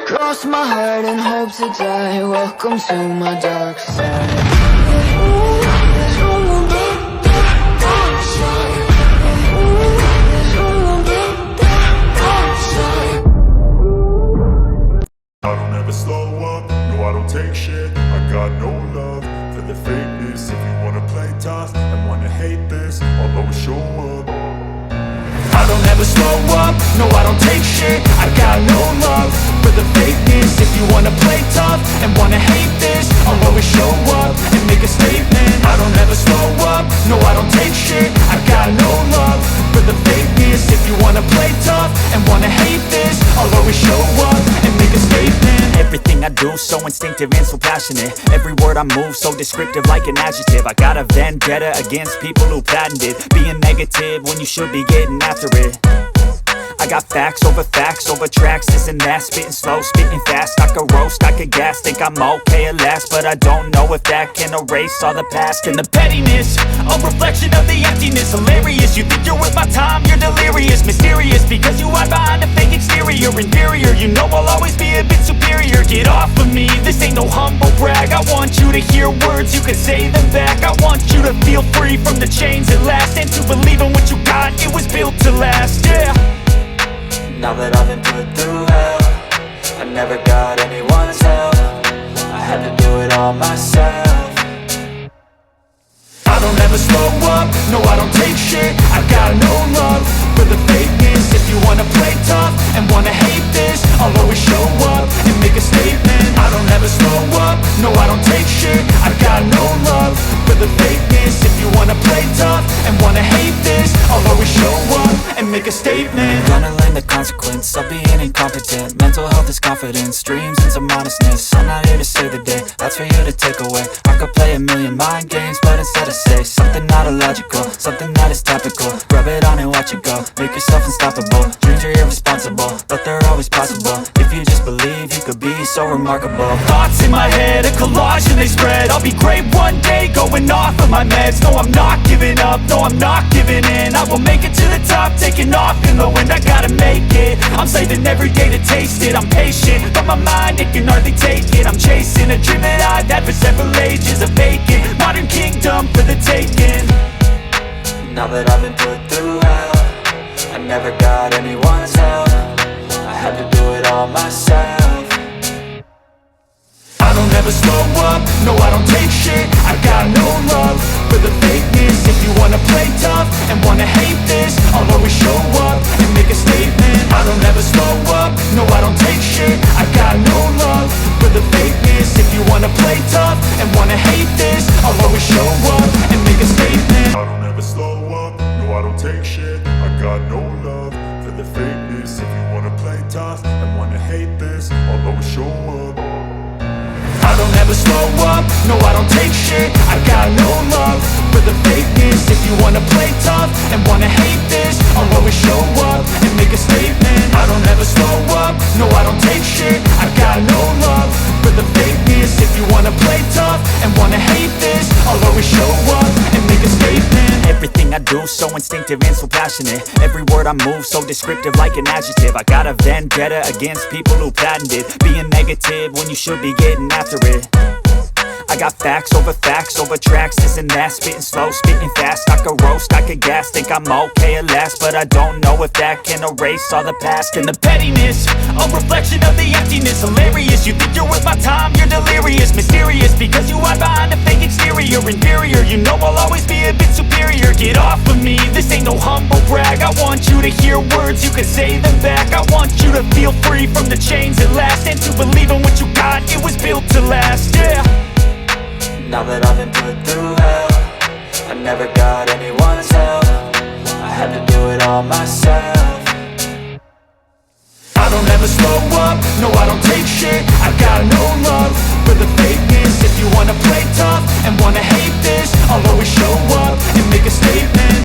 Cross my heart and hope to die. Welcome to my dark side. I don't ever slow up, no I don't take shit. I got no love for the fakeness. If you wanna play tough and wanna hate this, I'll always show up. I don't ever slow up, no I don't take shit. I got no love for the fakeness. If you wanna play tough and wanna hate this, I'll always show up and make a statement. I don't ever slow up, no I don't take shit. I got no love for the fakeness. If you wanna play tough and wanna hate this, I'll always show up and make a statement. Everything I do so instinctive and so passionate. Every word I move so descriptive like an adjective. I got a vendetta against people who patented being negative when you should be getting after it. I got facts over tracks, this and that. Spitting slow, spitting fast, I could roast, I could gas. Think I'm okay at last, but I don't know if that can erase all the past. And the pettiness, a reflection of the emptiness. Hilarious, you think you're worth my time, you're delirious. Mysterious, because you hide behind a fake exterior. Inferior, you know I'll always be a bit superior. Get off of me, this ain't no humble brag. I want you to hear words, you can say them back. I want you to feel free from the chains at last, and to believe in what you got, it was built to last, yeah. Now that I've been put through hell, I never got anyone's help. I had to do it all myself. I don't ever slow up, no I don't take shit. I got no love for the fakeness. If you wanna play tough and wanna hate this, I'll always show up and make a statement. I don't ever slow up, no I don't take shit. I got no love for the fakeness. If you wanna play tough and wanna hate this, I'll always show up and make a statement. Gonna learn the consequence of being incompetent. Mental health is confidence, dreams and some honestness. I'm not here to save the day, that's for you to take away. I could play a million mind games, but instead I say something not illogical, something that is topical. Rub it on and watch it go, make yourself unstoppable. Dreams are irresponsible, but they're always possible. If you just believe, you could be so remarkable. Thoughts in my head, a collage and they spread. I'll be great one day, going off of my meds. No, I'm not giving up, no, I'm not giving in. I will make it to the top, taking off in the wind. I gotta make it, I'm saving every day to taste it. I'm patient, but my mind, it can hardly take it. I'm chasing a dream that I've had for several ages. A vacant, modern kingdom for the taking. Now that I've been put through hell, I never got anyone's help. I had to do it all myself. I don't ever slow up, no I don't take shit. I got no love for the fakeness. If you wanna play tough and wanna hate this, I'll always show up and make a statement. I don't ever slow up, no I don't take shit. I got no love for the fakeness. If you wanna play tough and wanna hate this, I'll always show up and make a statement. I don't ever slow up, no I don't take shit. I got no love for the fakeness. If you wanna play tough and wanna hate this, I'll always show up. I don't ever slow up, no I don't take shit. I got no love for the fakeness. If you wanna play tough and wanna hate this, I'll always show up and make a statement. I don't ever slow up, no I don't take shit. I got no love for the fakeness. If you wanna play tough and wanna hate this, I'll always show up and make a statement. Everything I do so instinctive and so passionate. Every word I move so descriptive like an adjective. I got a vendetta against people who patented being negative when you should be getting after it. I got facts over tracks, this and that. Spitting slow, spitting fast, I could roast, I could gas. Think I'm okay at last, but I don't know if that can erase all the past. And the pettiness, a reflection of the emptiness. Hilarious, you think you're worth my time, you're delirious. Mysterious, because you hide behind a fake exterior. Inferior, you know I'll always be a bit superior. Get off of me, this ain't no humble brag. I want you to hear words, you can say them back. I want you to feel free from the chains at last, and to believe in what you got, it was built to last, yeah. Now that I've been put through hell, I never got anyone's help. I had to do it all myself. I don't ever slow up, no I don't take shit. I got no love for the fakeness. If you wanna play tough and wanna hate this, I'll always show up and make a statement.